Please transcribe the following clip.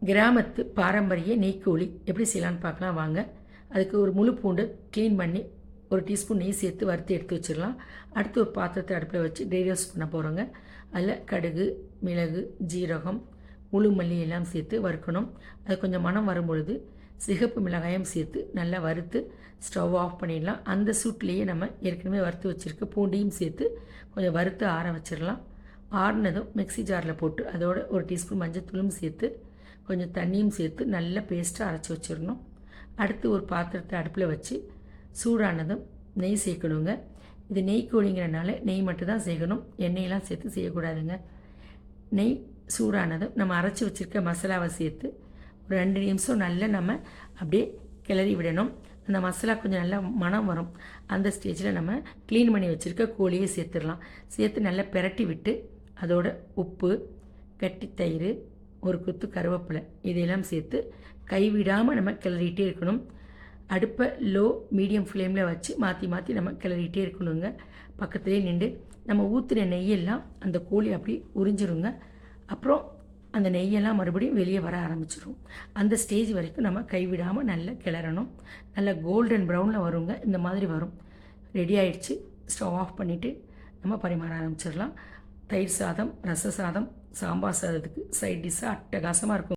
கிராமத்து பாரம்பரிய நெய்க்கோழி எப்படி செய்யலான்னு பார்க்கலாம் வாங்க. அதுக்கு ஒரு முழு பூண்டு க்ளீன் பண்ணி ஒரு டீஸ்பூன் நெய் சேர்த்து வறுத்து எடுத்து வச்சிடலாம். அடுத்து ஒரு பாத்திரத்தை அடுப்பில் வச்சு ட்ரை ரோஸ்ட் பண்ண போகிறோங்க. அதில் கடுகு, மிளகு, ஜீரகம், முழு மல்லி எல்லாம் சேர்த்து வறுக்கணும். அது கொஞ்சம் மணம் வரும்பொழுது சிகப்பு மிளகாயம் சேர்த்து நல்லா வறுத்து ஸ்டவ் ஆஃப் பண்ணிடலாம். அந்த சூட்லேயே நம்ம ஏற்கனவே வறுத்து வச்சுருக்க பூண்டையும் சேர்த்து கொஞ்சம் வறுத்து ஆற வச்சிடலாம். ஆறினதும் மிக்ஸி ஜாரில் போட்டு அதோட ஒரு டீஸ்பூன் மஞ்சத்தூளும் சேர்த்து கொஞ்சம் தண்ணியும் சேர்த்து நல்லா பேஸ்ட்டாக அரைச்சி வச்சிடணும். அடுத்து ஒரு பாத்திரத்தை அடுப்பில் வச்சு சூடானதும் நெய் சேர்க்கணுங்க. இது நெய் கோழிங்கிறனால நெய் மட்டும் தான் சேர்க்கணும், எண்ணெயெல்லாம் சேர்த்து செய்யக்கூடாதுங்க. நெய் சூடானதும் நம்ம அரைச்சி வச்சுருக்க மசாலாவை சேர்த்து ஒரு 2 நிமிஷம் நல்லா நம்ம அப்படியே கிளறி விடணும். அந்த மசாலா கொஞ்சம் நல்லா மணம் வரும். அந்த ஸ்டேஜில் நம்ம க்ளீன் பண்ணி வச்சுருக்க கோழியை சேர்த்துடலாம். சேர்த்து நல்லா பிரட்டி விட்டு அதோட உப்பு, கட்டி தயிர், ஒரு கொத்து கருவேப்பிலை இதையெல்லாம் சேர்த்து கைவிடாமல் நம்ம கிளறிட்டே இருக்கணும். அடுப்பை லோ மீடியம் ஃப்ளேமில் வச்சு மாற்றி மாற்றி நம்ம கிளறிட்டே இருக்கணுங்க. பக்கத்துலேயே நின்று நம்ம ஊற்றின நெய்யெல்லாம் அந்த கோழி அப்படி உறிஞ்சிருங்க. அப்புறம் அந்த நெய்யெல்லாம் மறுபடியும் வெளியே வர ஆரம்பிச்சிடும். அந்த ஸ்டேஜ் வரைக்கும் நம்ம கைவிடாமல் நல்லா கிளறணும். நல்லா கோல்டன் ப்ரௌனில் வருங்க. இந்த மாதிரி வரும். ரெடி ஆகிடுச்சு. ஸ்டவ் ஆஃப் பண்ணிவிட்டு நம்ம பரிமாற ஆரம்பிச்சிடலாம். தயிர் சாதம், ரச சாதம், சாம்பார் சாதத்துக்கு சைட் டிஷ்ஷாக அட்டகாசமாக இருக்கும்.